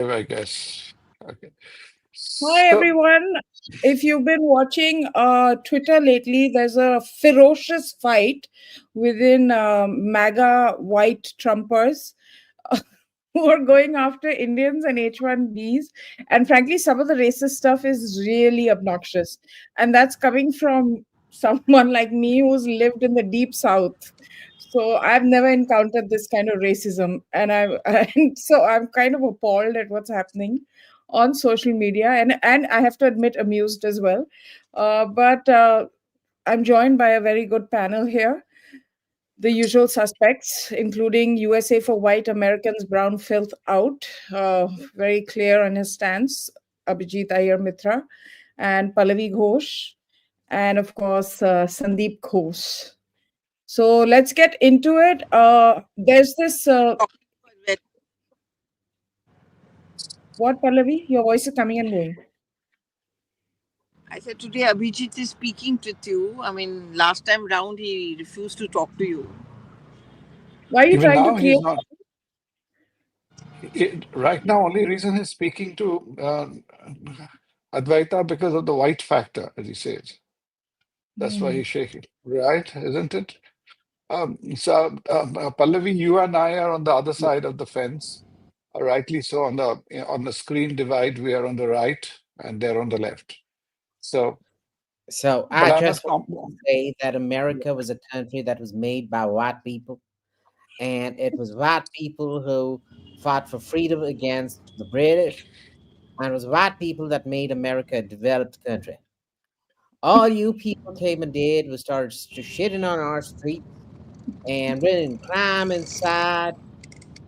I guess. Okay. Hi So everyone. If you've been watching Twitter lately, there's a ferocious fight within MAGA white Trumpers who are going after Indians and H1Bs. And frankly, some of the racist stuff is really obnoxious. And that's coming from someone like me who's lived in the deep south. So I've never encountered this kind of racism. And so I'm kind of appalled at what's happening on social media. And I have to admit, amused as well. But I'm joined by a very good panel here, the usual suspects, including USA for White Americans, Brown Filth Out, very clear on his stance, Abhijit Iyer Mitra, and Pallavi Ghosh, and of course, Sandeep Ghosh. So let's get into it. There's this, what, Pallavi? Your voice is coming and going. I said today Abhijit is speaking with you. I mean, last time round he refused to talk to you. Why are you even trying to now create? he's not. Right now, only reason he's speaking to Advaita because of the white factor, as he says. That's why Hmm. he's shaking, right? Isn't it? Pallavi, you and I are on the other side of the fence. Rightly so. On the screen divide, we are on the right, and they're on the left. So, So but I I just must want to say that America was a country that was made by white people, and it was white people who fought for freedom against the British, and it was white people that made America a developed country. All you people came and did was start shitting on our streets and bringing crime inside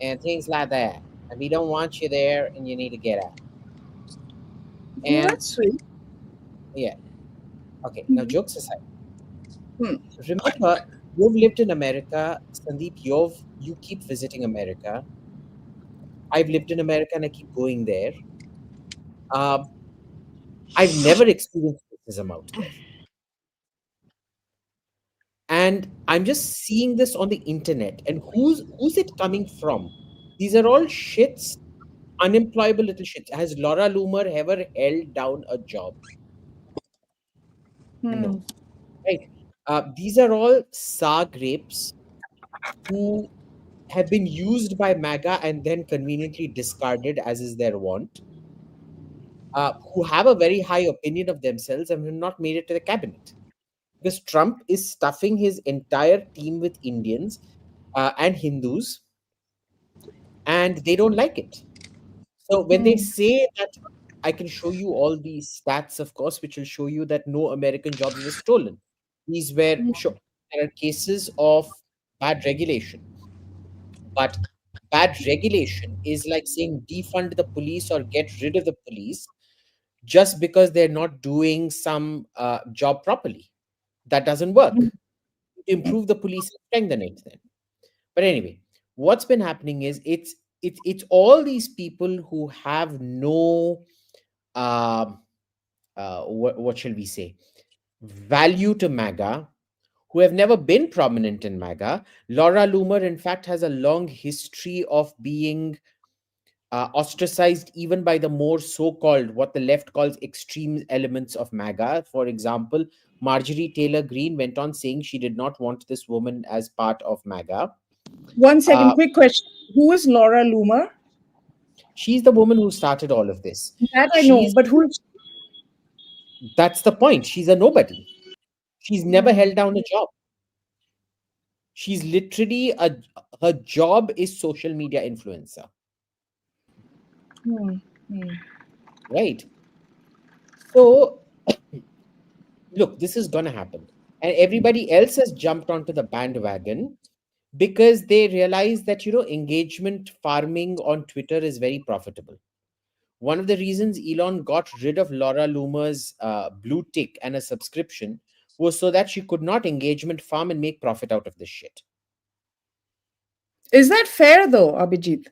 and things like that. And we don't want you there, and you need to get out. Well, And that's sweet. yeah, okay. Now Mhm. jokes aside. Hmm. Remember, you've lived in America, Sandeep. You keep visiting America. I've lived in America and I keep going there. Um, I've never experienced racism out there, and I'm just seeing this on the internet. And who's it coming from? These are all shits, unemployable little shits. Has Laura Loomer ever held down a job? Hmm. No, right? These are all sour grapes who have been used by MAGA and then conveniently discarded as is their want, who have a very high opinion of themselves and have not made it to the cabinet. Because Trump is stuffing his entire team with Indians and Hindus, and they don't like it. So when they Hmm. say that, I can show you all these stats, of course, which will show you that no American jobs were stolen. These were sure there are cases of bad regulation, but bad regulation is like saying defund the police or get rid of the police just because they're not doing some job properly. That doesn't work. Improve the police and strengthen it then. But anyway, what's been happening is it's all these people who have no um what shall we say, value to MAGA, who have never been prominent in MAGA. Laura Loomer, in fact, has a long history of being ostracized even by the more so-called, what the left calls extreme elements of MAGA. For example, Marjorie Taylor Greene went on saying she did not want this woman as part of MAGA. One second, Uh, quick question. Who is Laura Loomer? she's the woman who started all of this. That I know, She's but who is? That's the point. She's a nobody. She's never Hmm. held down a job. She's literally a her job is social media influencer, Hmm. Hmm. right? So look, this is gonna happen, and everybody else has jumped onto the bandwagon because they realize that engagement farming on Twitter is very profitable. One of the reasons Elon got rid of Laura Loomer's blue tick and a subscription was so that she could not engagement farm and make profit out of this shit. Is that fair though, Abhijit?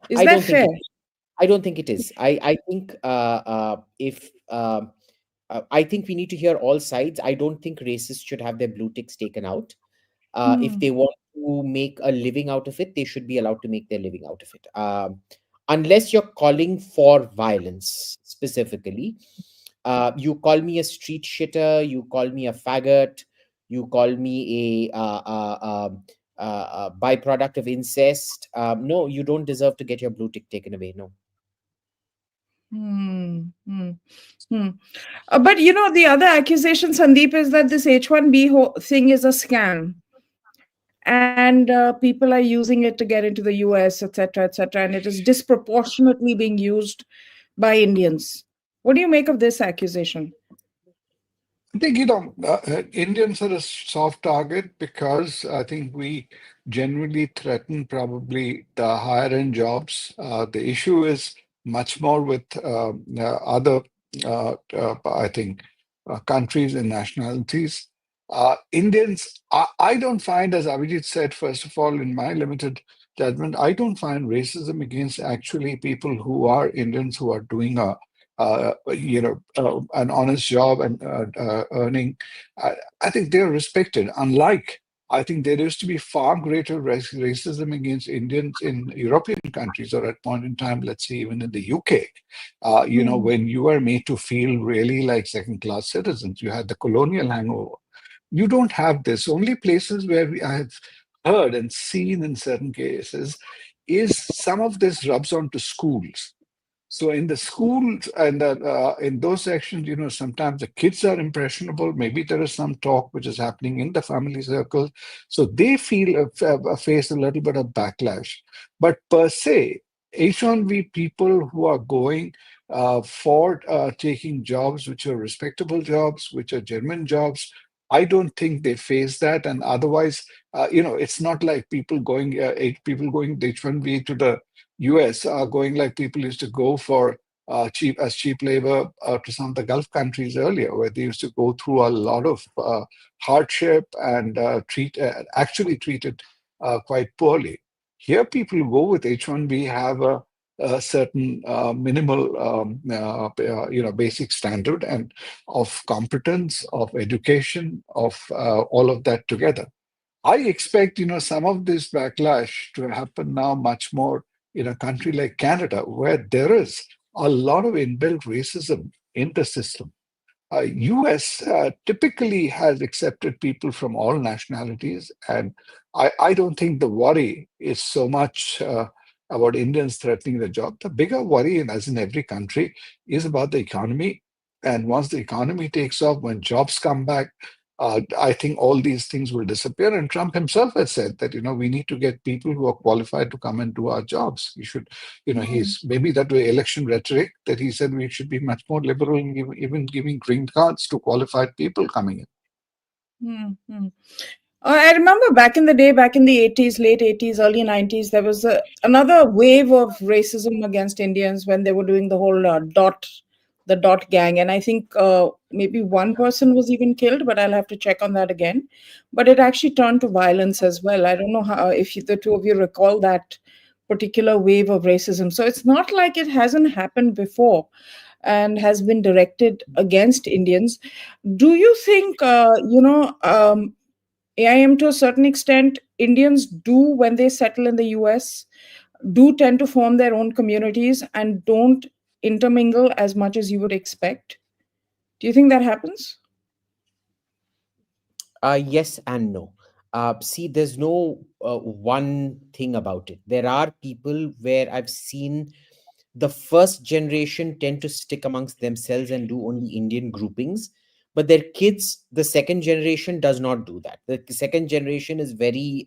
Is I that don't think fair? it. I don't think it is. I think if I think we need to hear all sides. I don't think racists should have their blue ticks taken out. If Hmm. they want to make a living out of it, they should be allowed to make their living out of it. unless you're calling for violence specifically. You call me a street shitter, you call me a faggot, you call me a byproduct of incest. No, you don't deserve to get your blue tick taken away. No. Hmm. Hmm. Hmm. But the other accusation, Sandeep, is that this H1B thing is a scam, and people are using it to get into the US, etc., etc., and it is disproportionately being used by Indians. What do you make of this accusation? I think, Indians are a soft target because I think we generally threaten probably the higher end jobs. The issue is much more with other, I think, countries and nationalities. Indians, I don't find, as Abhijit said, first of all, in my limited judgment, I don't find racism against actually people who are Indians who are doing an honest job and earning. I think they're respected. Unlike, I think there used to be far greater racism against Indians in European countries, or at point in time, let's say even in the UK. Hmm. When you were made to feel really like second-class citizens, you had the colonial hangover. You don't have this. Only places where I have heard and seen in certain cases is some of this rubs onto schools. So in the schools and in those sections, sometimes the kids are impressionable. Maybe there is some talk which is happening in the family circle, so they feel face a little bit of backlash. But per se, H1B people who are going for taking jobs which are respectable jobs, which are genuine jobs, I don't think they face that. And otherwise, it's not like people going H1B to the US are going like people used to go for cheap labor to some of the Gulf countries earlier, where they used to go through a lot of hardship and actually treated quite poorly. Here, people who go with H1B have a certain minimal, basic standard and of competence, of education, of all of that together. I expect, some of this backlash to happen now much more in a country like Canada, where there is a lot of inbuilt racism in the system. US typically has accepted people from all nationalities, and I don't think the worry is so much about Indians threatening the job. The bigger worry, and as in every country, is about the economy. And once the economy takes off, when jobs come back, I think all these things will disappear. And Trump himself has said that, we need to get people who are qualified to come and do our jobs. You should, Hmm. he's maybe that way election rhetoric that he said we should be much more liberal in even giving green cards to qualified people coming in. Hmm. Hmm. I remember back in the day, back in the 80s, late 80s, early 90s, there was another wave of racism against Indians when they were doing the whole the dot gang. And I think maybe one person was even killed, but I'll have to check on that again. But it actually turned to violence as well. I don't know how, if the two of you recall that particular wave of racism. So it's not like it hasn't happened before and has been directed against Indians. Do you think, AIM, to a certain extent, Indians do, when they settle in the US, do tend to form their own communities and don't intermingle as much as you would expect? Do you think that happens? Yes and no. See, there's no one thing about it. There are people where I've seen the first generation tend to stick amongst themselves and do only Indian groupings, but their kids, the second generation, does not do that. The second generation is very,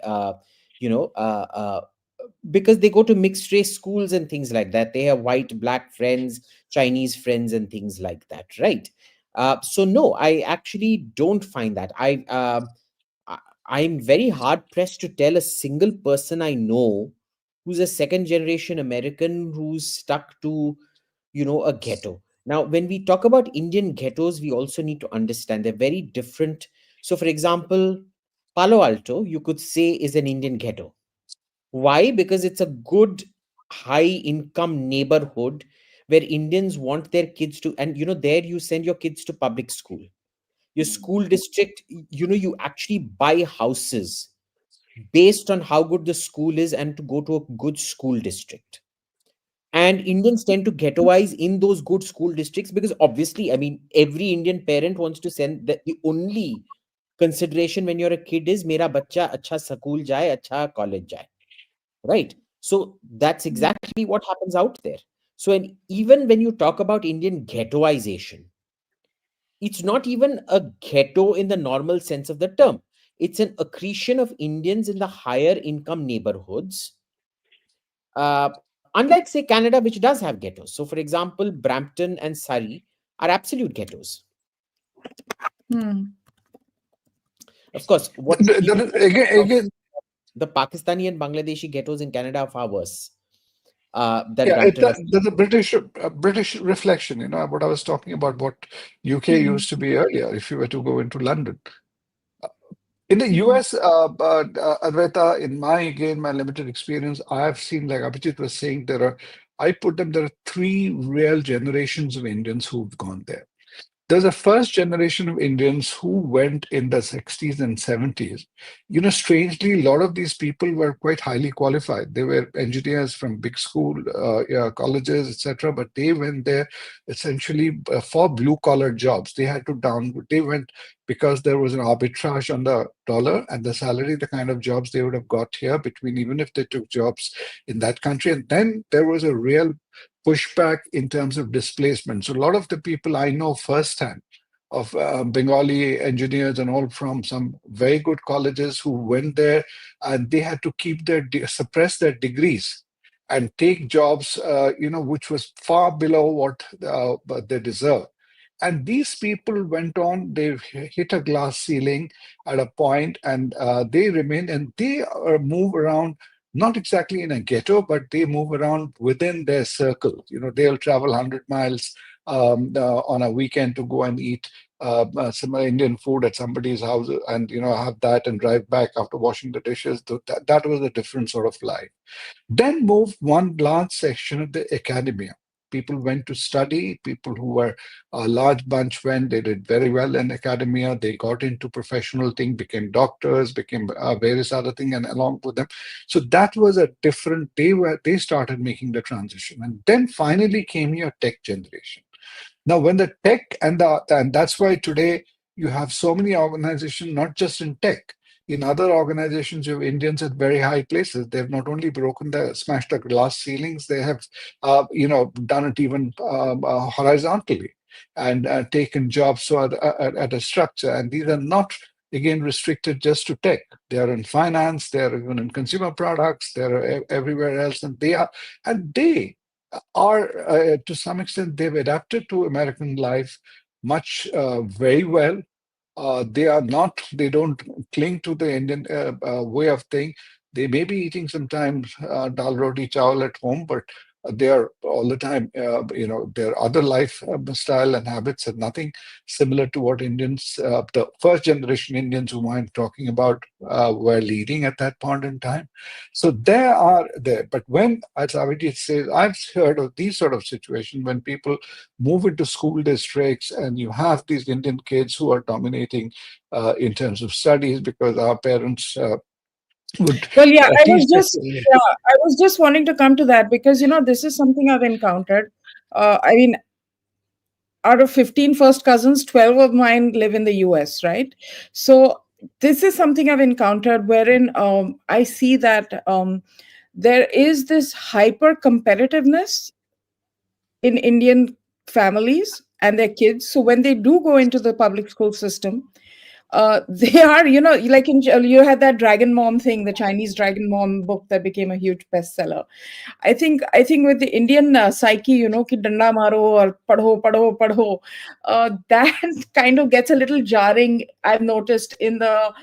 you know, because they go to mixed race schools and things like that. They have white, black friends, Chinese friends, and things like that, right? So no, I actually don't find that. I- I'm very hard pressed to tell a single person I know who's a second generation American who's stuck to, a ghetto. Now, when we talk about Indian ghettos, we also need to understand they're very different. So, for example, Palo Alto, you could say, is an Indian ghetto. Why? Because it's a good, high income neighborhood where Indians want their kids to, and there you send your kids to public school. Your school district, you actually buy houses based on how good the school is and to go to a good school district. And Indians tend to ghettoize in those good school districts because obviously, I mean, every Indian parent wants to send the only consideration when you're a kid is mera bacha acha school jaye, acha college jaye, right? So that's exactly what happens out there. So, and even when you talk about Indian ghettoization, it's not even a ghetto in the normal sense of the term. It's an accretion of Indians in the higher income neighborhoods, unlike, say, Canada, which does have ghettos. So, for example, Brampton and Surrey are absolute ghettos. Hmm. Of course, what people don't talk about, Again, the Pakistani and Bangladeshi ghettos in Canada are far worse than yeah, Brampton or Surrey. there's a British reflection. What I was talking about, what UK Hmm. used to be earlier. If you were to go into London, in the Hmm. US, Advaita, in my limited experience, I have seen, like Abhijit was saying, there are three real generations of Indians who've gone there. There's a first generation of Indians who went in the 60s and 70s. Strangely, a lot of these people were quite highly qualified. They were engineers from big school, yeah, colleges, etc. But they went there essentially for blue collar jobs. They went because there was an arbitrage on the dollar and the salary, the kind of jobs they would have got here between, even if they took jobs in that country. And then there was a real pushback in terms of displacement. So a lot of the people I know firsthand of Bengali engineers and all from some very good colleges who went there, and they had to suppress their degrees and take jobs, which was far below what they deserve. And these people went on, they hit a glass ceiling at a point, and they remain, and they move around, not exactly in a ghetto, but they move around within their circle. They'll travel 100 miles on a weekend to go and eat some Indian food at somebody's house, and have that and drive back after washing the dishes. That was a different sort of life. Then moved one large section of the academia. People went to study. People who were a large bunch went. They did very well in academia. They got into professional thing, became doctors, became various other things, and along with them. So that was a different. They started making the transition, and then finally came your tech generation. Now, when the tech and that's why today you have so many organizations, not just in tech. In other organizations, you have Indians at very high places. They've not only smashed the glass ceilings, they have, done it even horizontally and taken jobs at a structure. And these are not again restricted just to tech. They are in finance. They are even in consumer products. They are everywhere else, and they are to some extent they've adapted to American life much very well. They don't cling to the Indian way of thing. They may be eating sometimes dal roti chawal at home, but they are all the time, their other life style and habits are nothing similar to what the first generation Indians whom I'm talking about, were leading at that point in time. So there are there. But when, as Avijit says, I've heard of these sort of situations when people move into school districts and you have these Indian kids who are dominating in terms of studies because our parents would Well, yeah, teach their I was just wanting to come to that because this is something I've encountered. I mean, out of 15 first cousins, 12 of mine live in the US, right? So this is something I've encountered wherein I see that there is this hyper competitiveness in Indian families and their kids. So when they do go into the public school system, they are, like you had that Dragon Mom thing, the Chinese Dragon Mom book that became a huge bestseller. I think with the Indian psyche, ki danda maro or padho, that kind of gets a little jarring. I've noticed in the,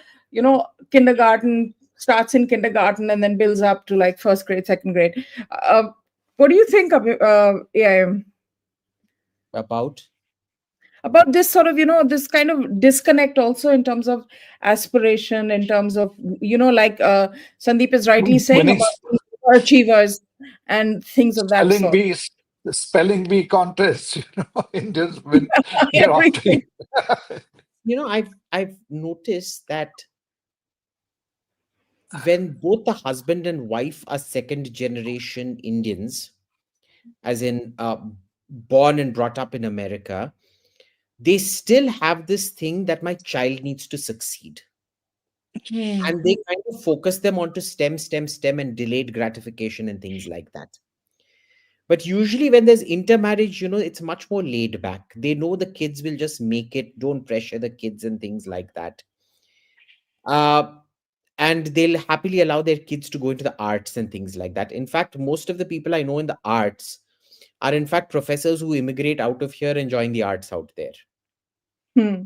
kindergarten, starts in kindergarten and then builds up to like first grade, second grade. Uh, what do you think of AIM? About About this sort of this kind of disconnect also in terms of aspiration, in terms of like Sandeep is rightly saying winning about achievers and things of that spelling sort. bee spelling bee contest. Indians win. They're after you. Everything. I've noticed that when both the husband and wife are second generation Indians, as in born and brought up in America, they still have this thing that my child needs to succeed. Hmm. And they kind of focus them onto STEM, and delayed gratification and things like that. But usually, when there's intermarriage, it's much more laid back. They know the kids will just make it, don't pressure the kids and things like that. Uh, and they'll happily allow their kids to go into the arts and things like that. In fact, most of the people I know in the arts are, in fact, professors who immigrate out of here and join the arts out there. Hmm.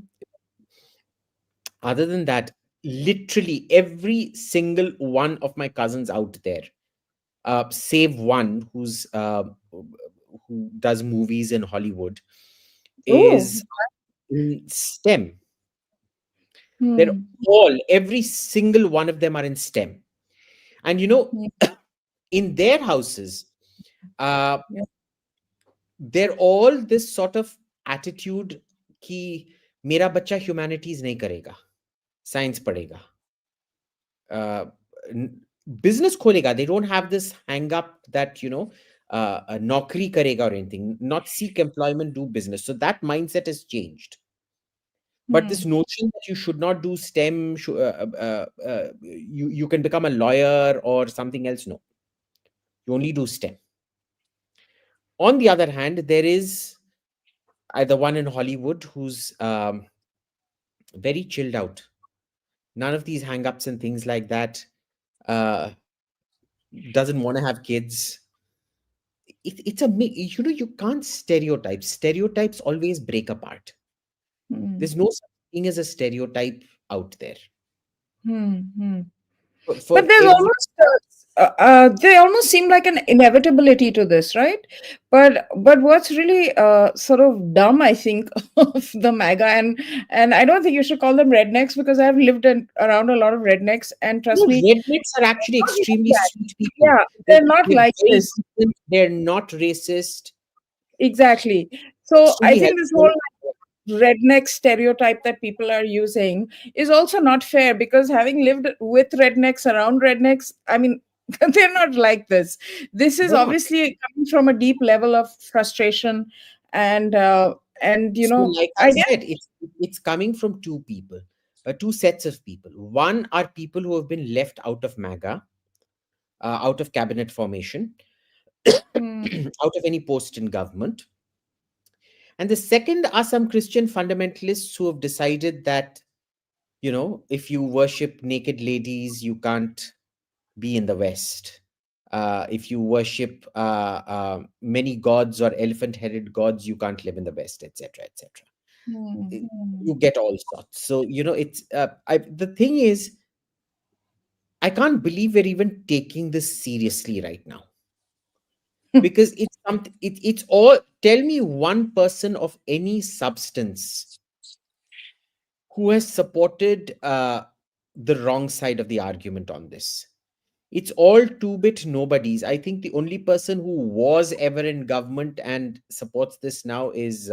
Other than that, literally every single one of my cousins out there, save one who does movies in Hollywood, Oh. is in STEM. They're Hmm. every single one of them are in STEM. And Hmm. in their houses, uh, Yeah. they're all this sort of attitude कि मेरा बच्चा humanities नहीं करेगा, science पढ़ेगा, business खोलेगा. They don't have this hang up that नौकरी करेगा or anything, not seek employment, do business. So that mindset has changed. But this Hmm. notion that you should not do STEM, you can become a lawyer or something else, no, you only do STEM. On the other hand, there is the one in Hollywood who's very chilled out. None of these hang-ups and things like that. Uh, doesn't want to have kids. It's a you can't stereotype. Stereotypes always break apart. Hmm. There's no such thing as a stereotype out there. Hmm. Hmm. For But there's every almost they almost seem like an inevitability to this, right? But what's really sort of dumb, I think, of the MAGA, and I don't think you should call them rednecks, because I've lived around a lot of rednecks, and trust me, rednecks are actually not even extremely that. sweet people. Yeah, They're, they're not they're like very this. decent. They're not racist. Exactly. So I Extremely think this helpful. whole redneck stereotype that people are using is also not fair, because having lived with rednecks, around rednecks, I mean, they're not like this. This is They're not. obviously coming from a deep level of frustration, and So, like I I guess. said, it's coming from two people, two sets of people. One are people who have been left out of MAGA, out of cabinet formation, Hmm. out of any post in government. And the second are some Christian fundamentalists who have decided that, if you worship naked ladies, you can't be in the West. If you worship many gods or elephant-headed gods, you can't live in the West, etc., etc. Hmm. You get all sorts. So it's the thing is, I can't believe we're even taking this seriously right now, because it's something. It's all. Tell me one person of any substance who has supported the wrong side of the argument on this. It's all two-bit nobodies. I think the only person who was ever in government and supports this now is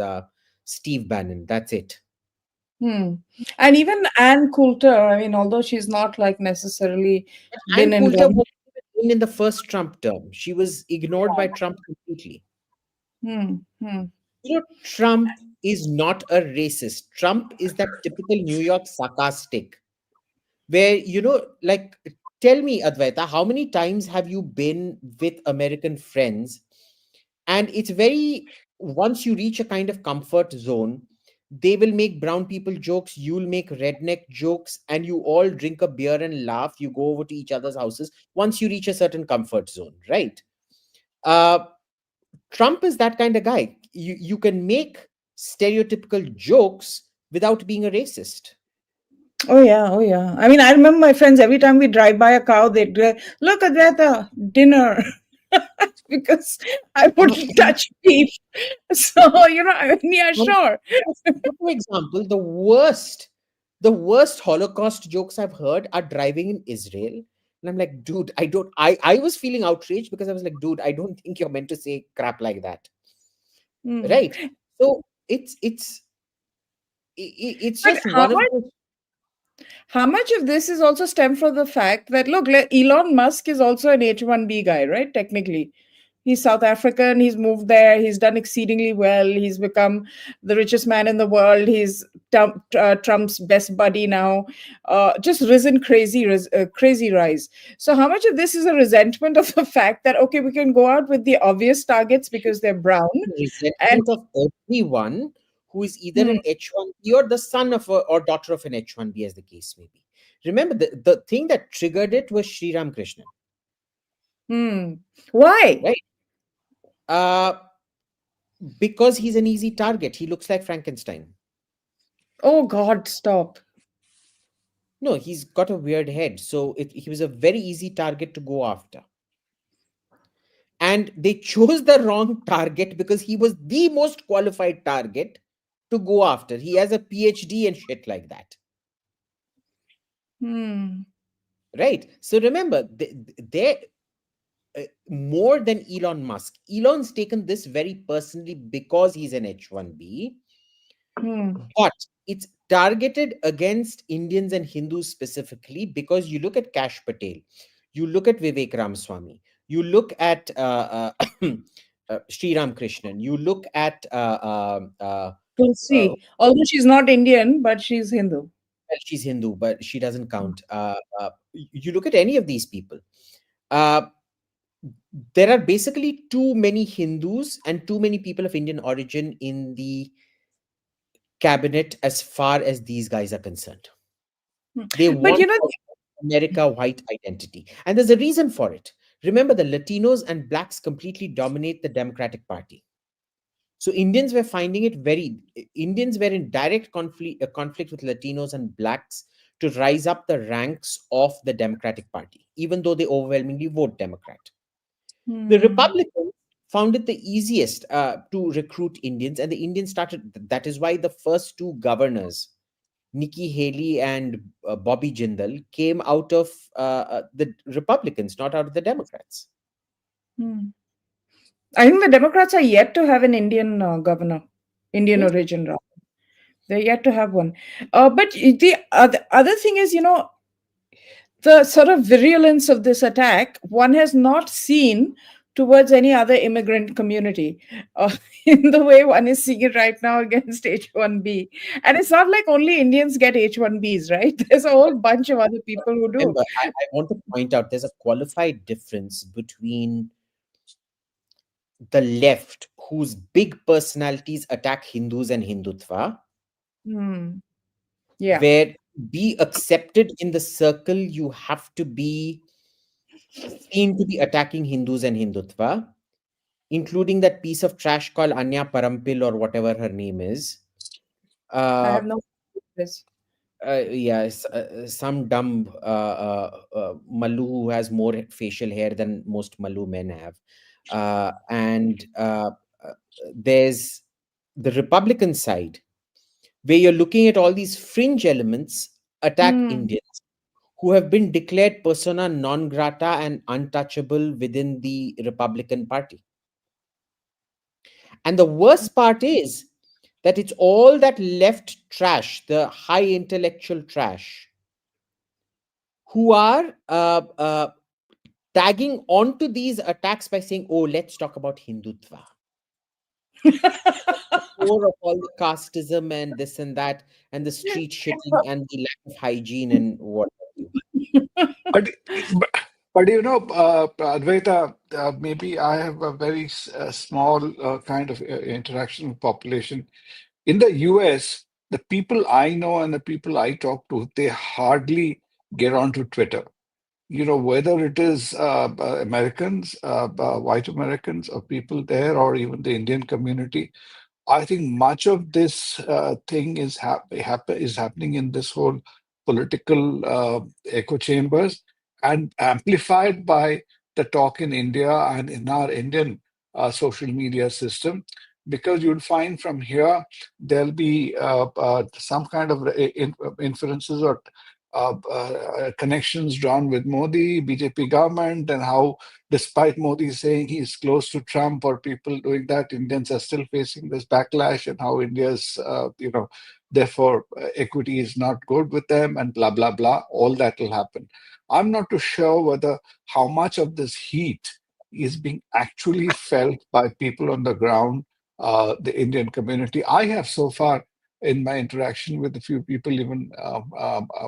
Steve Bannon. That's it. Hmm. And even Ann Coulter, I mean, although she's not like necessarily been Ann in Coulter government. wasn't even in the first Trump term. She was ignored by Trump completely. Hmm. Hmm. Trump is not a racist. Trump is that typical New York sarcastic, where, like, tell me, Advaita, how many times have you been with American friends? And it's very, once you reach a kind of comfort zone, they will make brown people jokes, you'll make redneck jokes, and you all drink a beer and laugh. You go over to each other's houses once you reach a certain comfort zone, right? Uh, Trump is that kind of guy. You can make stereotypical jokes without being a racist. Oh yeah, oh yeah. I mean, I remember my friends, every time we drive by a cow, they'd go, look at that dinner, because I Uh, wouldn't touch beef. So I mean, yeah, and sure. for example, the worst Holocaust jokes I've heard are driving in Israel. And I'm like, dude, I was feeling outraged because I was like, dude, I don't think you're meant to say crap like that. Hmm. Right. So it's But just one of those. how much of this is also stem from the fact that, look, Elon Musk is also an H1B guy, right? Technically. He's South African. He's moved there. He's done exceedingly well. He's become the richest man in the world. He's Trump's best buddy now. Just risen crazy, crazy rise. So, how much of this is a resentment of the fact that okay, we can go out with the obvious targets because they're brown, and Resentment of everyone who is either hmm, an H1B or the son of or daughter of an H1B, as the case may be. Remember, the thing that triggered it was Sri Ram Krishnan, hmm. Why? right? Uh, because he's an easy target. He looks like Frankenstein. Oh God, stop. No, he's got a weird head. So he was a very easy target to go after. And they chose the wrong target because he was the most qualified target to go after. He has a PhD and shit like that. Hmm. Right. So remember, they more than Elon Musk. Elon's taken this very personally because he's an H1B, Hmm. but it's targeted against Indians and Hindus specifically because you look at Kash Patel, you look at Vivek Ramaswamy, you look at Sri Ram Krishnan, you look at We'll well, see. Although she's not Indian, but she's Hindu. she's Hindu, but she doesn't count. You look at any of these people. Uh, there are basically too many Hindus and too many people of Indian origin in the cabinet as far as these guys are concerned. Hmm. They But want America white identity. And there's a reason for it. Remember, the Latinos and blacks completely dominate the Democratic Party. So Indians were in direct conflict with Latinos and blacks to rise up the ranks of the Democratic Party, even though they overwhelmingly vote Democrat. The hmm. Republicans found it the easiest to recruit Indians, and the Indians started. That is why the first two governors, Nikki Haley and Bobby Jindal, came out of the Republicans, not out of the Democrats. Hmm. I think the Democrats are yet to have an Indian governor, Indian Yes. origin. Rather. They're yet to have one. But the other thing is, the sort of virulence of this attack, one has not seen towards any other immigrant community in the way one is seeing it right now against H1B. And it's not like only Indians get H1Bs, right? There's a whole bunch of other people who do. Remember, I want to point out there's a qualified difference between the left, whose big personalities attack Hindus and Hindutva, Hmm. Yeah, where be accepted in the circle, you have to be seen to be attacking Hindus and Hindutva, including that piece of trash called Anya Parampil or whatever her name is. I Uh, have no this. yes, some dumb Mallu who has more facial hair than most Mallu men have. And there's the Republican side, where you're looking at all these fringe elements attack Hmm. Indians who have been declared persona non grata and untouchable within the Republican Party. And the worst part is that it's all that left trash, the high intellectual trash, who are tagging onto these attacks by saying, oh, let's talk about Hindutva. More of all the casteism and this and that, and the street shitting and the lack of hygiene and what have you. But, but, but Advaita, maybe I have a very small kind of interaction with population. In the US, the people I know and the people I talk to, they hardly get onto Twitter. Whether it is Americans, white Americans, or people there, or even the Indian community, I think much of this thing is happening in this whole political echo chambers and amplified by the talk in India and in our Indian social media system. Because you'll find from here there'll be some kind of inferences or connections drawn with Modi, BJP government, and how despite Modi saying he's close to Trump or people doing that, Indians are still facing this backlash, and how India's, therefore, equity is not good with them, and blah, blah, blah. All that will happen. I'm not too sure whether how much of this heat is being actually felt by people on the ground, the Indian community. I have so far, in my interaction with a few people, even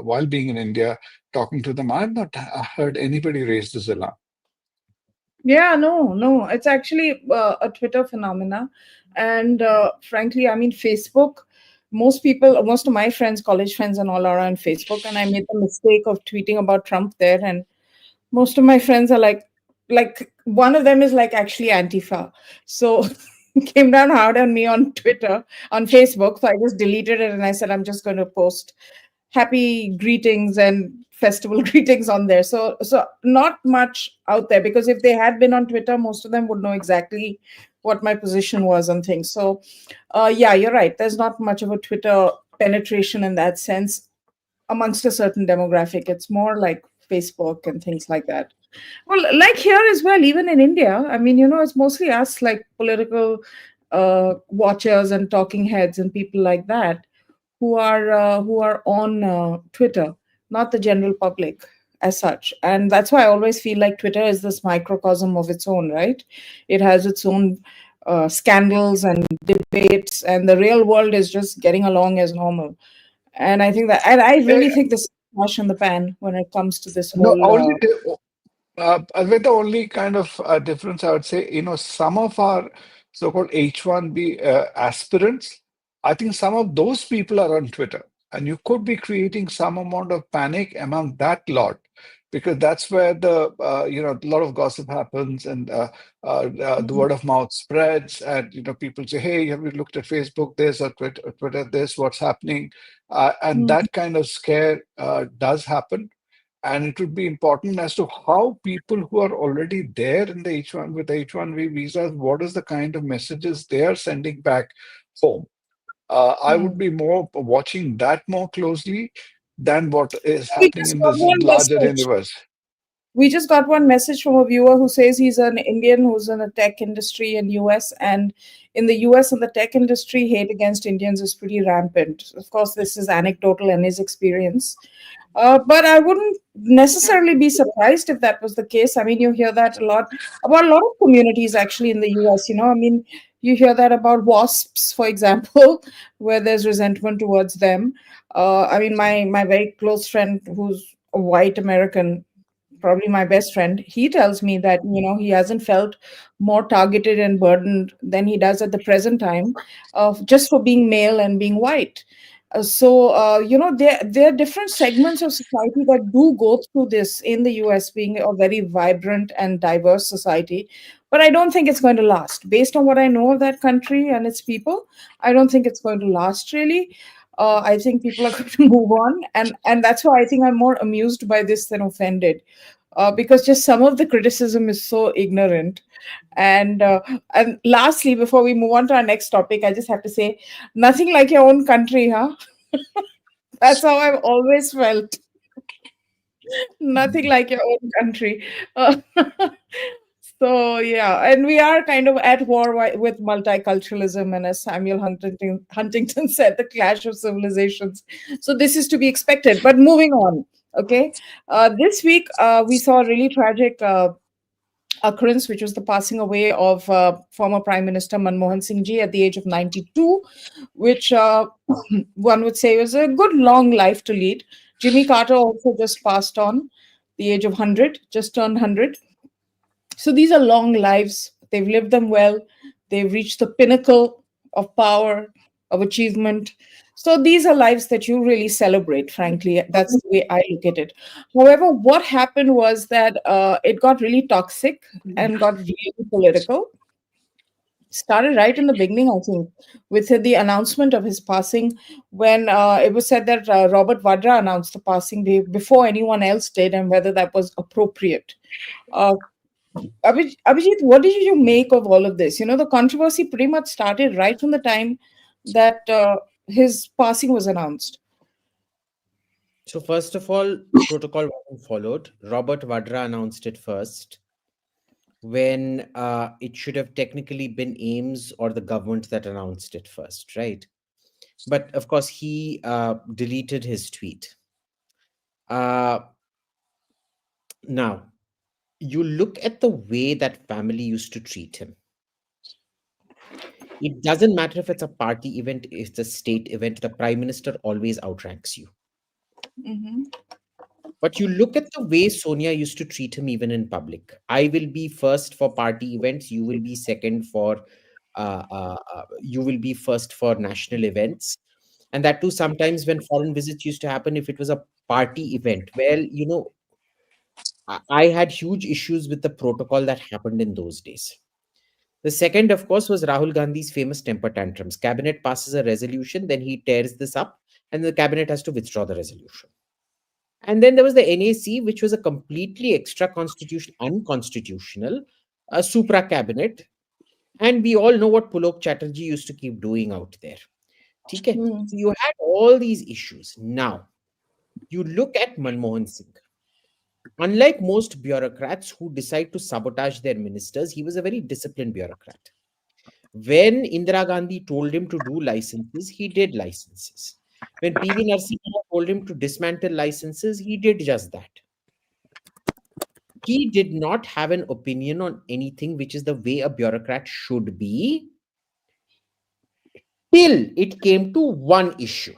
while being in India, talking to them, I've not heard anybody raise this alarm. Yeah, no, no. It's actually a Twitter phenomena. And frankly, I mean, Facebook, most people, most of my friends, college friends, and all are on Facebook. And I made the mistake of tweeting about Trump there. And most of my friends are like one of them is like actually Antifa. So came down hard on me on Twitter, on Facebook. So I just deleted it and I said, I'm just going to post happy greetings and festival greetings on there. So not much out there, because if they had been on Twitter, most of them would know exactly what my position was on things. So yeah, you're right. There's not much of a Twitter penetration in that sense amongst a certain demographic. It's more like Facebook and things like that. Well, like here as well, even in India, I mean, it's mostly us, like political watchers and talking heads and people like that, who are on Twitter, not the general public as such. And that's why I always feel like Twitter is this microcosm of its own, right? It has its own scandals and debates, and the real world is just getting along as normal. And I think that, and I really think this is a flash in the pan when it comes to this No, whole. only with the only kind of difference, I would say, some of our so-called H1B aspirants, I think some of those people are on Twitter, and you could be creating some amount of panic among that lot, because that's where a lot of gossip happens, and the word of mouth spreads, and people say, "Hey, have you looked at Facebook this or Twitter this? What's happening?" And Mm. that kind of scare does happen. And it would be important as to how people who are already there in the H1 with H1B visas, what is the kind of messages they are sending back home. I would Mm. be more watching that more closely than what is We happening just in got this one larger message. universe. We just got one message from a viewer who says he's an Indian who's in the tech industry in US, and in the US in the tech industry, hate against Indians is pretty rampant. Of course, this is anecdotal and his experience. But I wouldn't necessarily be surprised if that was the case. I mean, you hear that a lot about a lot of communities actually in the US. I mean, you hear that about WASPs, for example, where there's resentment towards them. I mean, my very close friend who's a white American, probably my best friend, he tells me that he hasn't felt more targeted and burdened than he does at the present time, just for being male and being white. There are different segments of society that do go through this in the US, being a very vibrant and diverse society. But I don't think it's going to last. Based on what I know of that country and its people, I don't think it's going to last really. I think people are going to move on, and that's why I think I'm more amused by this than offended, because just some of the criticism is so ignorant. And lastly, before we move on to our next topic, I just have to say, nothing like your own country, huh? That's how I've always felt. Nothing like your own country. Uh, so yeah, and we are kind of at war with multiculturalism, and as Samuel Huntington said, the clash of civilizations. So this is to be expected. But moving on, okay. This week we saw a really tragic occurrence, which was the passing away of former Prime Minister Manmohan Singh ji at the age of 92, which one would say was a good long life to lead. Jimmy Carter also just passed on the age of 100, just turned 100. So these are long lives. They've lived them well. They've reached the pinnacle of power, of achievement. So these are lives that you really celebrate, frankly. That's the way I look at it. However, what happened was that it got really toxic and got really political. Started right in the beginning, I think, with the announcement of his passing, when it was said that Robert Vadra announced the passing before anyone else did, and whether that was appropriate. Uh, Abhijit, what did you make of all of this? The controversy pretty much started right from the time that his passing was announced. So first of all, protocol wasn't followed. Robert Vadra announced it first, when it should have technically been Ames or the government that announced it first, right? But of course, he deleted his tweet. Uh, Now, You look at the way that family used to treat him. It doesn't matter if it's a party event, if it's a state event, the prime minister always outranks you. Mm-hmm. But you look at the way Sonia used to treat him even in public. I will be first for party events, you will be second for, you will be first for national events. And that too, sometimes when foreign visits used to happen, if it was a party event, well, I had huge issues with the protocol that happened in those days. The second, of course, was Rahul Gandhi's famous temper tantrums. Cabinet passes a resolution, then he tears this up, and the cabinet has to withdraw the resolution. And then there was the NAC, which was a completely extra constitution, unconstitutional, a supra cabinet. And we all know what Pulok Chatterjee used to keep doing out there. Okay? Mm. So you had all these issues. Now, you look at Manmohan Singh. Unlike most bureaucrats who decide to sabotage their ministers, he was a very disciplined bureaucrat. When Indira Gandhi told him to do licenses, he did licenses. When PV Narasimha told him to dismantle licenses, he did just that. He did not have an opinion on anything, which is the way a bureaucrat should be, till it came to one issue.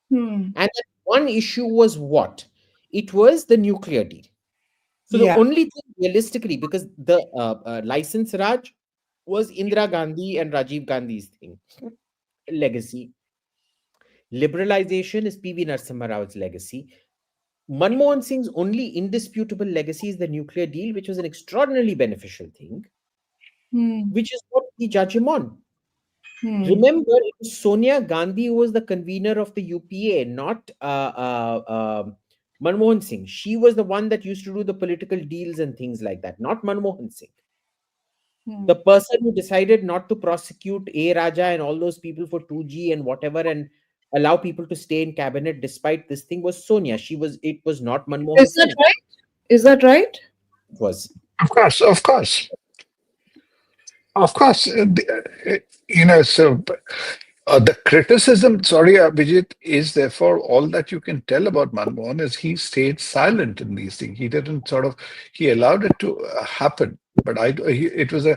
Hmm. And that one issue was what? It was the nuclear deal. So the Yeah. only thing realistically, because the license Raj was Indira Gandhi and Rajiv Gandhi's thing, legacy. Liberalization is PV Narasimha Rao's legacy. Manmohan Singh's only indisputable legacy is the nuclear deal, which was an extraordinarily beneficial thing, Hmm. which is what we judge him on. Hmm. Remember, it was Sonia Gandhi who was the convener of the UPA, not Manmohan Singh. She was the one that used to do the political deals and things like that, not Manmohan Singh. Hmm. The person who decided not to prosecute A. Raja and all those people for 2G and whatever and allow people to stay in cabinet despite this thing was Sonia. It was not Manmohan Is that Singh. right? Is that right? It was. Of course, of course, of course. So the criticism, sorry, Abhijit, is therefore all that you can tell about Manmohan is he stayed silent in these things. He didn't sort of, he allowed it to happen. But it was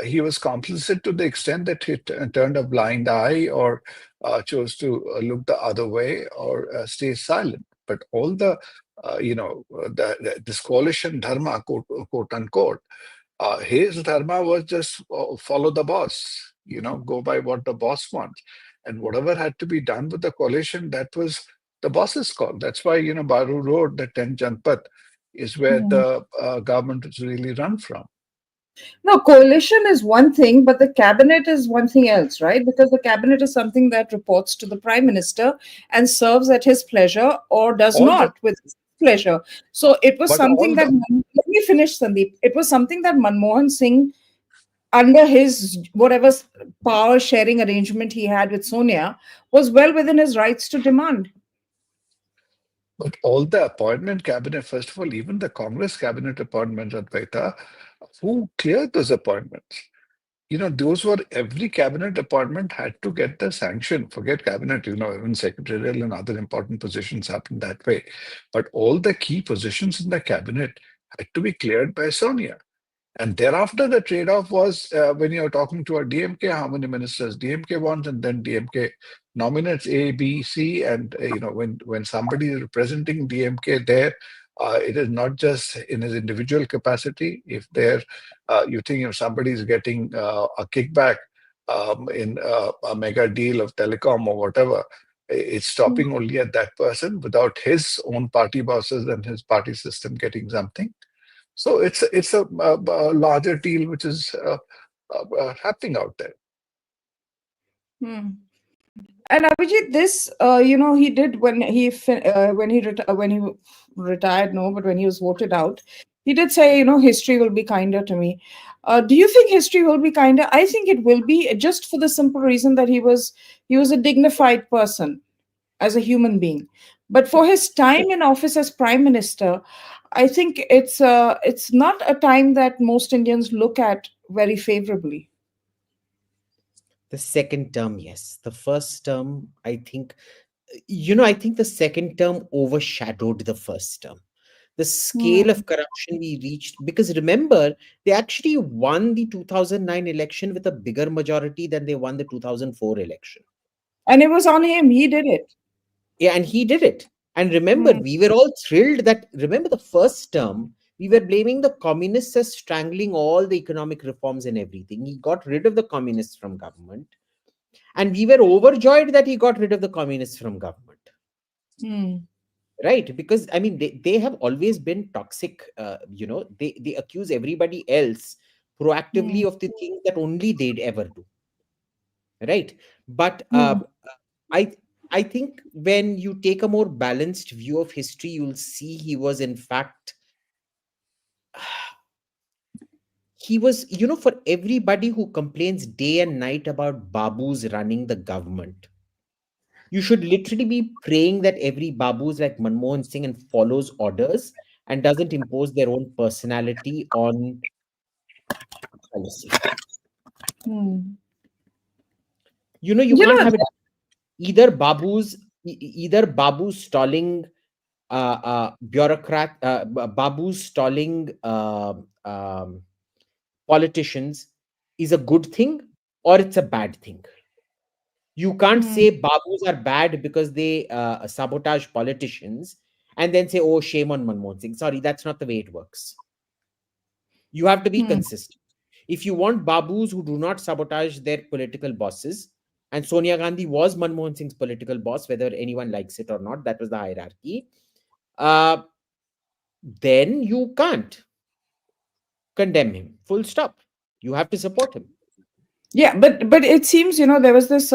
he was complicit to the extent that he turned a blind eye or chose to look the other way or stay silent. But all the, this coalition dharma, quote unquote, his dharma was just follow the boss, go by what the boss wants. And whatever had to be done with the coalition, that was the boss's call. That's why, Baru Road, the 10 Janpat, is where Hmm. the government is really run from. No, coalition is one thing, but the cabinet is one thing else, right? Because the cabinet is something that reports to the prime minister and serves at his pleasure or does All the, not with his pleasure. So it was but something all that, the, let me finish, Sandeep. It was something that Manmohan Singh, under his whatever power sharing arrangement he had with Sonia, was well within his rights to demand. but all the appointment cabinet, first of all, even the Congress cabinet appointments, Advaita, who cleared those appointments? Those were every cabinet appointment had to get the sanction. Forget cabinet, even secretarial and other important positions happened that way. But all the key positions in the cabinet had to be cleared by Sonia. And thereafter, the trade-off was when you're talking to a DMK, how many ministers DMK wants, and then DMK nominates A, B, C, and when somebody is representing DMK there, it is not just in his individual capacity. If you think if somebody is getting a kickback in a mega deal of telecom or whatever, it's stopping only at that person without his own party bosses and his party system getting something. So it's a larger deal which is happening out there. Hmm. And Abhijit, this, he did when he retired, no, but when he was voted out, he did say, history will be kinder to me. Do you think history will be kinder? I think it will be, just for the simple reason that he was a dignified person as a human being. But for his time in office as prime minister, I think it's not a time that most Indians look at very favorably. The second term, yes. The first term, I think, I think the second term overshadowed the first term. the scale Hmm. of corruption we reached. Because remember, they actually won the 2009 election with a bigger majority than they won the 2004 election. And it was on him. He did it. Yeah, and he did it. And remember, Hmm. we were all thrilled that, remember the first term, we were blaming the communists as strangling all the economic reforms and everything. He got rid of the communists from government. And we were overjoyed that he got rid of the communists from government. Hmm. Right? Because, I mean, they have always been toxic. They accuse everybody else Hmm. proactively of the things that only they'd ever do. Right? But Hmm. I I think when you take a more balanced view of history, you'll see he was in fact he was, for everybody who complains day and night about babus running the government, you should literally be praying that every babu is like Manmohan Singh and follows orders and doesn't impose their own personality on policy. Hmm. You You can't know, have it either babus stalling babus stalling politicians is a good thing or it's a bad thing. You can't hmm. say babus are bad because they sabotage politicians and then say, oh, shame on Manmohan Singh. Sorry, that's not the way it works. You have to be Hmm. consistent. If you want babus who do not sabotage their political bosses, and Sonia Gandhi was Manmohan Singh's political boss, whether anyone likes it or not, that was the hierarchy, uh, then you can't condemn him. Full stop. You have to support him. Yeah, but it seems, there was this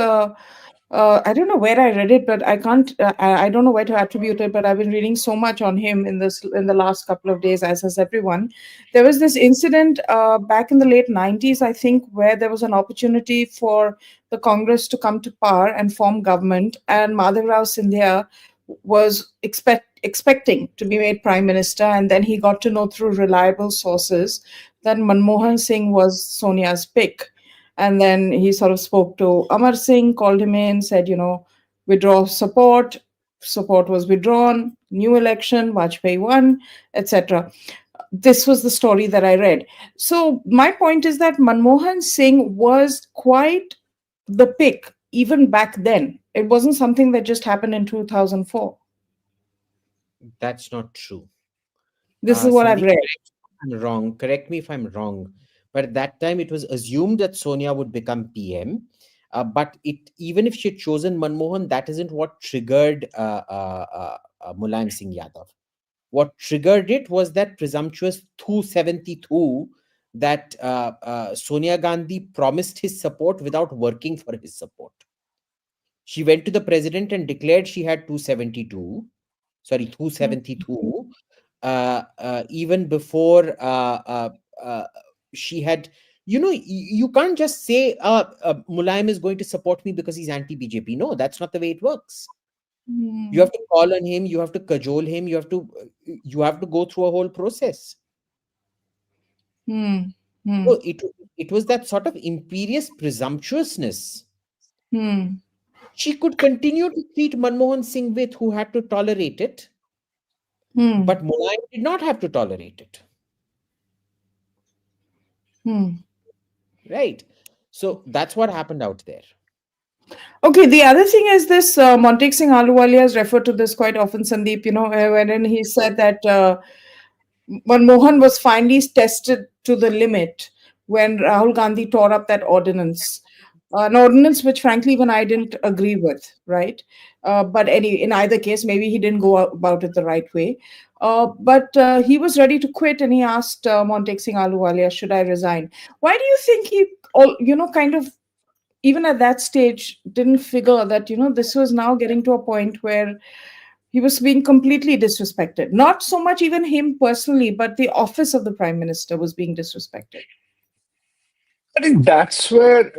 I don't know where I read it, but I can't I don't know where to attribute it, but I've been reading so much on him in the last couple of days, as has everyone. There was this incident back in the late 90s, I think, where there was an opportunity for the Congress to come to power and form government, and Madhav Rao Sindhya was expecting to be made prime minister, and then he got to know through reliable sources that Manmohan Singh was Sonia's pick. And then he sort of spoke to Amar Singh, called him in, said, withdraw support. Support was withdrawn, new election, Vajpayee won, etc. This was the story that I read. So my point is that Manmohan Singh was quite the pick even back then. It wasn't something that just happened in 2004. That's not true. This is what I've Sandeep, read. I'm wrong. Correct me if I'm wrong. But at that time, it was assumed that Sonia would become PM. But even if she had chosen Manmohan, that isn't what triggered Mulayam Singh Yadav. What triggered it was that presumptuous 272 that Sonia Gandhi promised his support without working for his support. She went to the president and declared she had 272, sorry, Hmm. 272, even before uh, she had, you can't just say, Mulayam is going to support me because he's anti BJP. No, that's not the way it works. You Hmm. have to call on him, you have to cajole him, you have to go through a whole process. Hmm. Hmm. So it was that sort of imperious presumptuousness. Hmm. She could continue to treat Manmohan Singh with, who had to tolerate it, Hmm. but Mulayam did not have to tolerate it. Hmm. Right. So that's what happened out there. Okay, the other thing is this Montek Singh Ahluwalia has referred to this quite often, Sandeep, wherein he said that Manmohan was finally tested to the limit when Rahul Gandhi tore up that ordinance. An ordinance which, frankly, even I didn't agree with, right? But in either case, maybe he didn't go about it the right way. But he was ready to quit, and he asked Montek Singh Ahluwalia, "Should I resign?" Why do you think he, kind of even at that stage didn't figure that this was now getting to a point where he was being completely disrespected, not so much even him personally, but the office of the prime minister was being disrespected? I think that's where,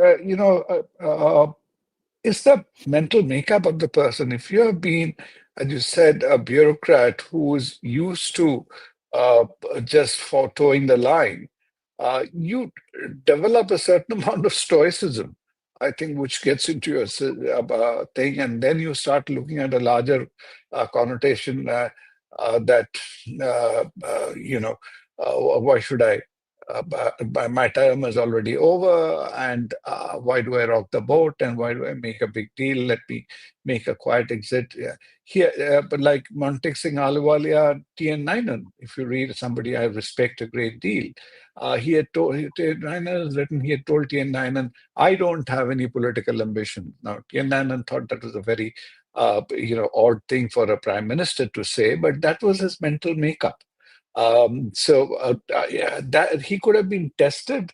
is the mental makeup of the person. If you have been, as you said, a bureaucrat who is used to uh, just for towing the line, you develop a certain amount of stoicism, I think, which gets into your thing, and then you start looking at a larger connotation. that why should I? My term is already over, and why do I rock the boat? And why do I make a big deal? Let me make a quiet exit. Yeah. Here, but like Montek Singh Ahluwalia, T.N. Nainan, if you read somebody I respect a great deal, he had told T.N. Nainan has written. He had told T.N. Nainan, "I don't have any political ambition." Now, T.N. Nainan thought that was a very odd thing for a prime minister to say, but that was his mental makeup. Yeah, that he could have been tested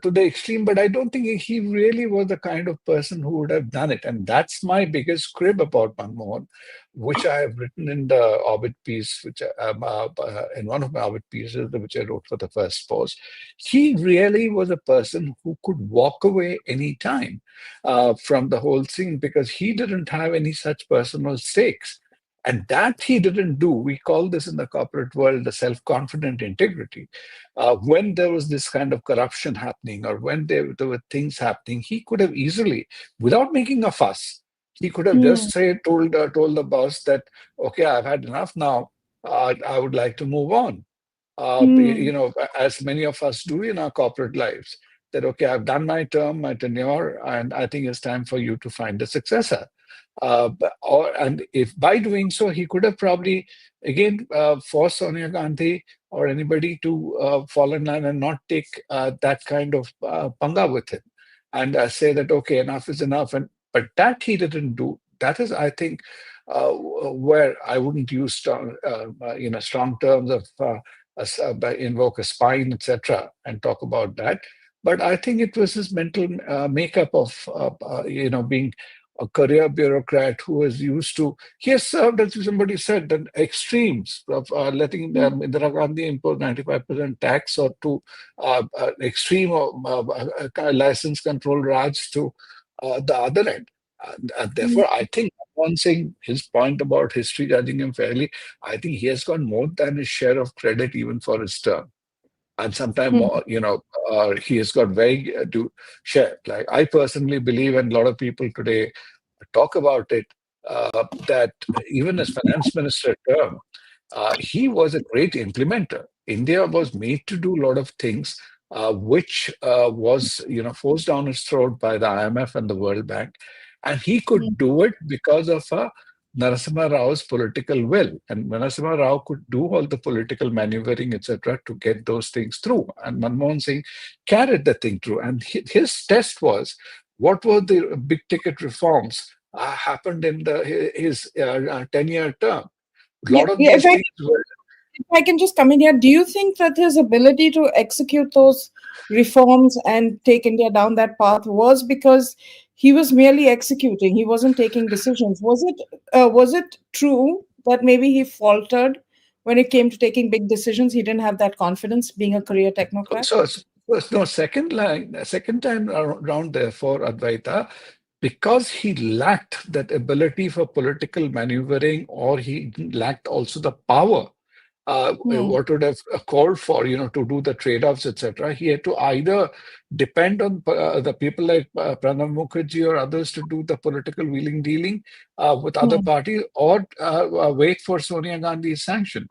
to the extreme, but I don't think he really was the kind of person who would have done it. And that's my biggest crib about Manmohan, which I have written in the Orbit piece, which in one of my Orbit pieces, which I wrote for the first post. He really was a person who could walk away anytime from the whole thing because he didn't have any such personal stakes. And that he didn't do. We call this in the corporate world the self-confident integrity. When there was this kind of corruption happening or when there were things happening, he could have easily, without making a fuss, he could have just told the boss that, okay, I've had enough now. I would like to move on. As many of us do in our corporate lives, that, okay, I've done my term, my tenure, and I think it's time for you to find a successor. And if by doing so, he could have probably again forced Sonia Gandhi or anybody to fall in line and not take that kind of panga with him and say that, okay, enough is enough. And but that he didn't do. That is, I think, where I wouldn't use strong terms of invoke a spine, etc., and talk about that. But I think it was his mental makeup of being a career bureaucrat who was used to, he has served, as somebody said, the extremes of letting Indira Gandhi impose 95% tax or to extreme license control Raj to the other end. And therefore, I think one saying his point about history judging him fairly, I think he has got more than his share of credit even for his term. And sometimes more, he has got very to share. Like I personally believe, and a lot of people today talk about it, that even as finance minister term, he was a great implementer. India was made to do a lot of things, which was forced down its throat by the IMF and the World Bank, and he could do it because of Narasimha Rao's political will, and Narasimha Rao could do all the political maneuvering, etc., to get those things through. And Manmohan Singh carried the thing through. And his test was what were the big ticket reforms happened in his 10-year term. A Yeah, lot of yeah, those things were. if I can just come in here, do you think that his ability to execute those reforms and take India down that path was because he was merely executing? He wasn't taking decisions. Was it true that maybe he faltered when it came to taking big decisions? He didn't have that confidence, being a career technocrat. No, second time around, therefore, Advaita, because he lacked that ability for political maneuvering, or he lacked also the power what would have called for, to do the trade-offs, etc. He had to either depend on the people like Pranab Mukherjee or others to do the political wheeling dealing with other parties, or wait for Sonia Gandhi's sanction.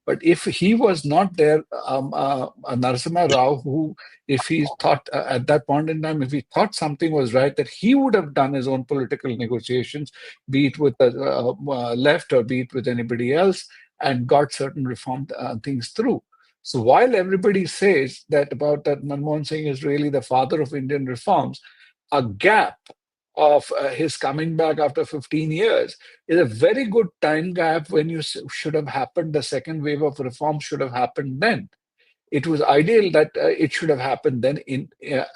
But if he was not there, Narasimha Rao, who, if he thought at that point in time, if he thought something was right, that he would have done his own political negotiations, be it with the left or be it with anybody else, and got certain reform things through. So while everybody says that about that Manmohan Singh is really the father of Indian reforms, a gap of his coming back after 15 years is a very good time gap when you should have happened. The second wave of reform should have happened then. It was ideal that it should have happened then.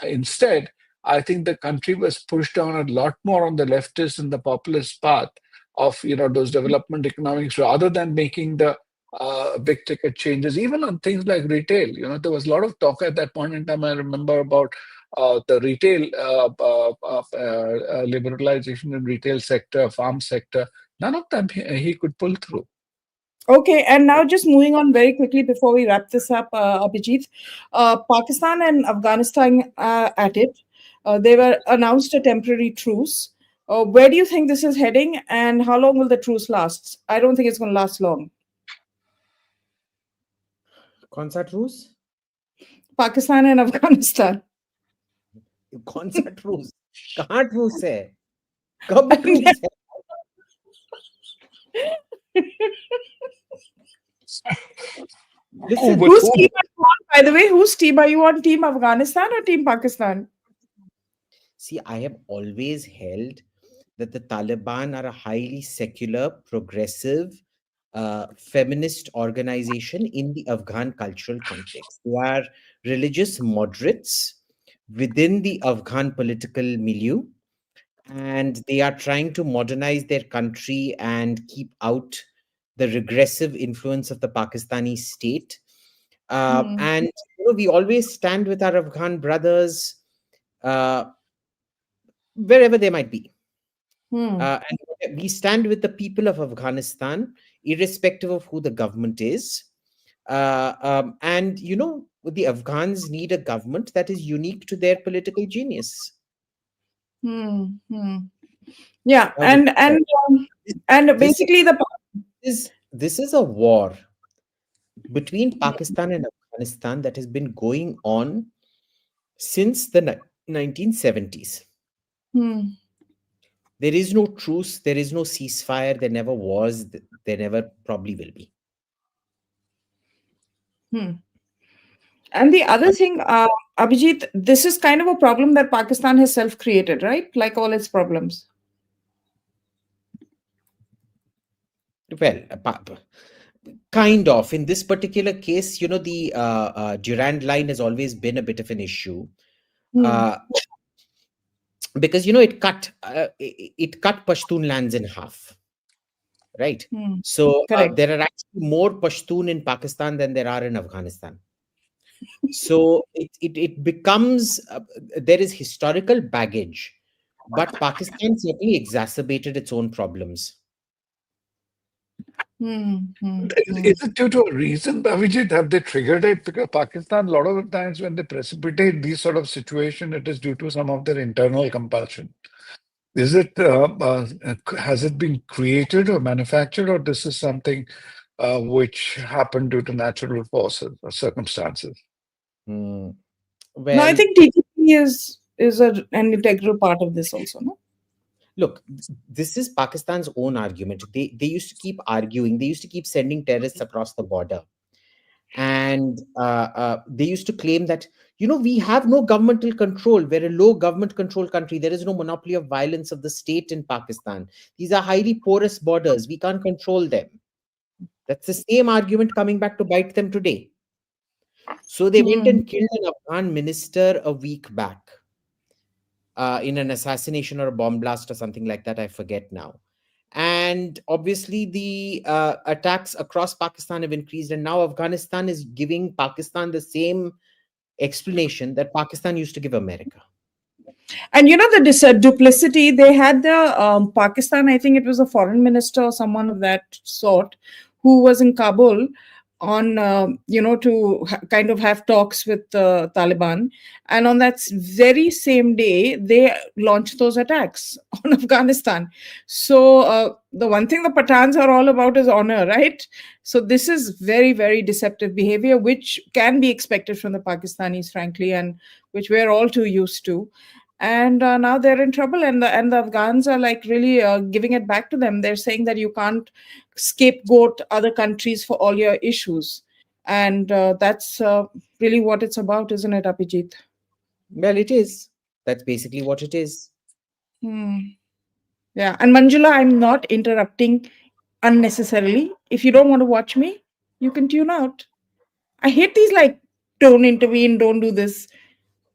Instead, I think the country was pushed down a lot more on the leftist and the populist path of those development economics rather than making the big ticket changes, even on things like retail. There was a lot of talk at that point in time. I remember about the retail liberalization in retail sector, farm sector. None of them he could pull through. Okay, and now just moving on very quickly before we wrap this up, Abhijit. Pakistan and Afghanistan at it. They were announced a temporary truce. Where do you think this is heading, and how long will the truce last? I don't think it's going to last long. कौन सा truce? Pakistan and Afghanistan. कौन सा truce? कहाँ truce है? कब truce है? Oh, Listen, but Whose who? team are you on, by the way? Whose team are you on? Team Afghanistan or Team Pakistan? see, I have always held that the Taliban are a highly secular, progressive, feminist organization in the Afghan cultural context. They are religious moderates within the Afghan political milieu, and they are trying to modernize their country and keep out the regressive influence of the Pakistani state. Hmm. And we always stand with our Afghan brothers uh, wherever they might be. Hmm. And we stand with the people of Afghanistan, irrespective of who the government is. And the Afghans need a government that is unique to their political genius. Hmm. Hmm. Yeah, Now, remember, and this basically the this is a war between Pakistan and Afghanistan that has been going on since the 1970s. hmm. There is no truce, there is no ceasefire, there never was, there never probably will be. Hmm. And the other thing, Abhijit, this is kind of a problem that Pakistan has self-created, right? Like all its problems. Well, kind of. In this particular case, the Durand line has always been a bit of an issue. Hmm. Uh, because it cut Pashtun lands in half, right? Hmm. So Correct. there are actually more Pashtun in Pakistan than there are in Afghanistan. So it becomes there is historical baggage, but Pakistan certainly exacerbated its own problems. Hmm. Hmm. Hmm. Is it due to a reason, Abhijit? Have they triggered it? Because Pakistan, a lot of the times when they precipitate these sort of situation, it is due to some of their internal compulsion. Is it has it been created or manufactured, or this is something which happened due to natural forces or circumstances? Hmm. No, I Well, think TTP is an integral part of this also, no? look, this is Pakistan's own argument. They used to keep arguing. They used to keep sending terrorists across the border, and they used to claim that we have no governmental control. We're a low government control country. There is no monopoly of violence of the state in Pakistan. These are highly porous borders. We can't control them. That's the same argument coming back to bite them today. So they went Hmm. and killed an Afghan minister a week back in an assassination or a bomb blast or something like that. I forget now. And obviously, the attacks across Pakistan have increased, and now Afghanistan is giving Pakistan the same explanation that Pakistan used to give America. And the duplicity they had the Pakistan, I think it was a foreign minister or someone of that sort, who was in Kabul on to kind of have talks with the Taliban, and on that very same day they launched those attacks on Afghanistan. So the one thing the Pathans are all about is honor, right? So this is very, very deceptive behavior, which can be expected from the Pakistanis, frankly, and which we're all too used to. And now they're in trouble, and the Afghans are like really giving it back to them. They're saying that you can't scapegoat other countries for all your issues, and that's really what it's about, isn't it, Abhijit? Well, it is. That's basically what it is. Hmm. Yeah, and Manjula, I'm not interrupting unnecessarily. If you don't want to watch me, you can tune out. I hate these like don't intervene, don't do this,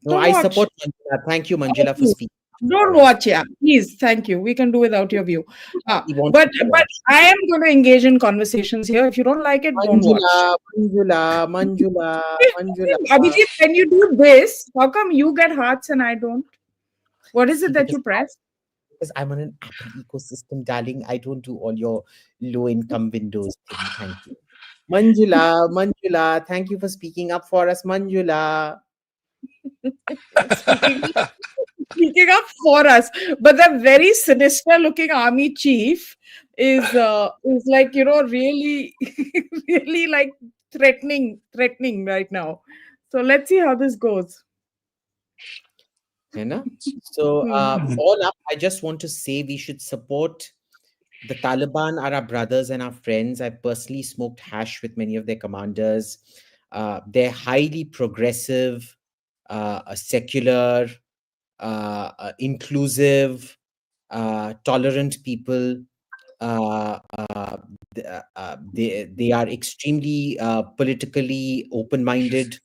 No, don't I watch. support Manjula. Thank you, Oh, Manjula, for please. speaking Don't for us. watch, yeah. Please, thank you. We can do without your view. He wants But to but watch. I am going to engage in conversations here. If you don't like it, don't Manjula, watch. Manjula, Manjula, Manjula. Abhijit, when you do this, how come you get hearts and I don't? What is See, it that you press? because I'm on an Apple ecosystem, darling. I don't do all your low income Windows thing. Thank you. Manjula, Manjula, thank you for speaking up for us, Manjula. Speaking speaking up for us, but the very sinister looking army chief is like really really like threatening right now. So let's see how this goes. You know? So all up, I just want to say we should support the Taliban are our brothers and our friends. I personally smoked hash with many of their commanders. They're highly progressive, secular, inclusive, tolerant people. They are extremely politically open-minded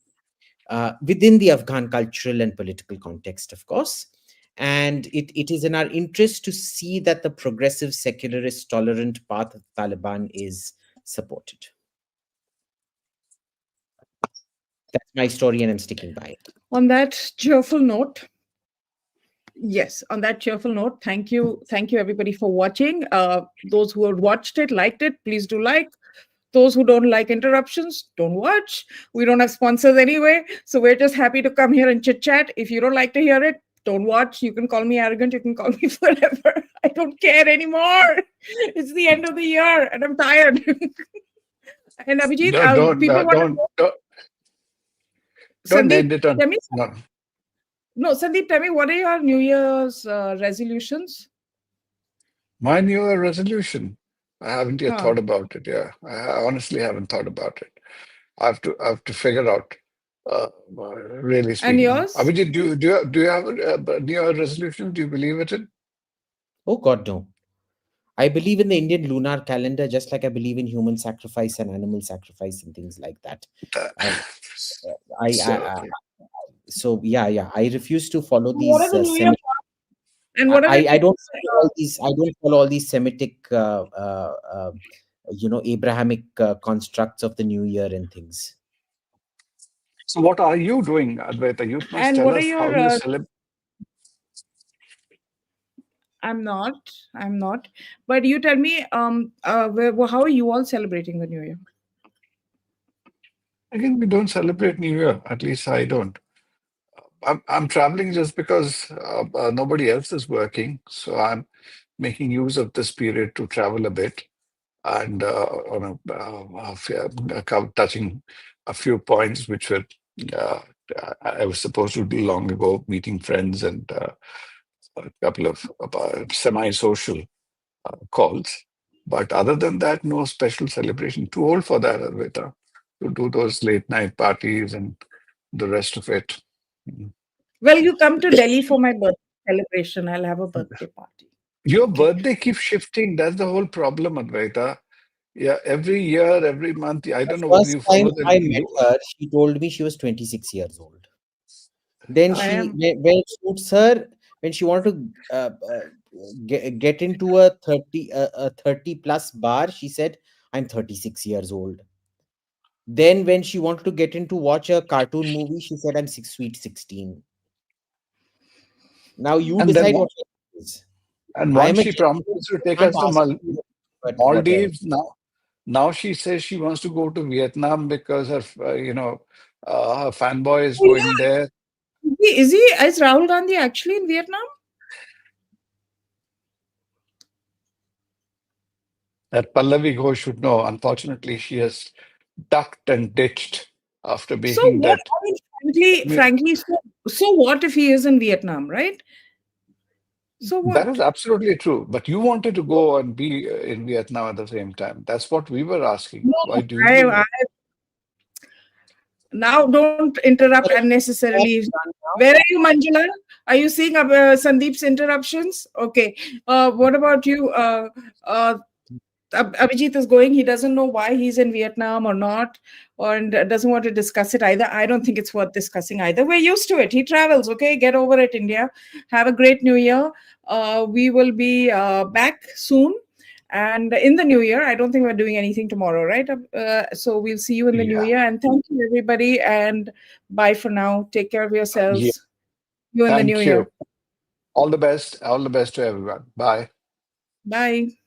within the Afghan cultural and political context, of course. And it is in our interest to see that the progressive, secularist, tolerant path of the Taliban is supported. That's my story, and I'm sticking by it. On that cheerful note, yes, on that cheerful note, thank you everybody for watching. Those who have watched it, liked it, please do like. Those who don't like interruptions, don't watch. We don't have sponsors anyway, so we're just happy to come here and chit chat. If you don't like to hear it, don't watch. You can call me arrogant, you can call me whatever. I don't care anymore. It's the end of the year and I'm tired. And Abhijit, people want to don't Sandeep, end it on tell me, no. Sandeep, tell me, what are your New Year's resolutions? My New Year resolution. I haven't yet thought about it. Yeah, I honestly haven't thought about it. I have to figure out. Really speaking. And yours? Abhijit, do you have a New Year resolution? Do you believe it in? Oh God, no. I believe in the Indian lunar calendar, just like I believe in human sacrifice and animal sacrifice and things like that. So yeah, I refuse to follow these. What are the New Year and what are I don't follow all these. I don't follow all these Semitic, Abrahamic constructs of the New Year and things. So what are you doing, Advaita? You must tell us how you celebrate. I'm not. But you tell me, how are you all celebrating the New Year? Again, we don't celebrate New Year. At least I don't. I'm traveling just because nobody else is working, so I'm making use of this period to travel a bit and touching a few points which were I was supposed to do long ago, meeting friends and a couple of semi-social calls. But other than that, no special celebration. Too old for that, Advaita, to do those late night parties and the rest of it. Well, you come to Delhi for my birthday celebration. I'll have a birthday party. Your birthday keeps shifting. That's the whole problem, Advaita. Yeah, every year, every month. I don't know whether you follow the time I met her, she told me she was 26 years old. Then when it suits her, when she wanted to get into a 30 plus bar, she said, I'm 36 years old. Then when she wanted to get into watch a cartoon movie, she said, I'm sweet 16. Now you decide what it is. And once she promises to take us to Maldives, now she says she wants to go to Vietnam because her her fanboy is going there. Is Rahul Gandhi actually in Vietnam? That Pallavi Ghosh should know. Unfortunately, she has ducked and ditched after making that. Frankly, so what if he is in Vietnam, right? So what? That is absolutely true. But you wanted to go and be in Vietnam at the same time. That's what we were asking. No, why do you? Now don't interrupt unnecessarily. Where are you, Manjula? Are you seeing Sandeep's interruptions? Okay. What about you? Abhijit is going. He doesn't know why he's in Vietnam or not, and doesn't want to discuss it either. I don't think it's worth discussing either. We're used to it. He travels. Okay, get over it, India. Have a great New Year. We will be back soon. And in the new year, I don't think we're doing anything tomorrow, right? So we'll see you in the new year. And thank you, everybody. And bye for now. Take care of yourselves. Yeah. You in the new year. All the best. All the best to everyone. Bye. Bye.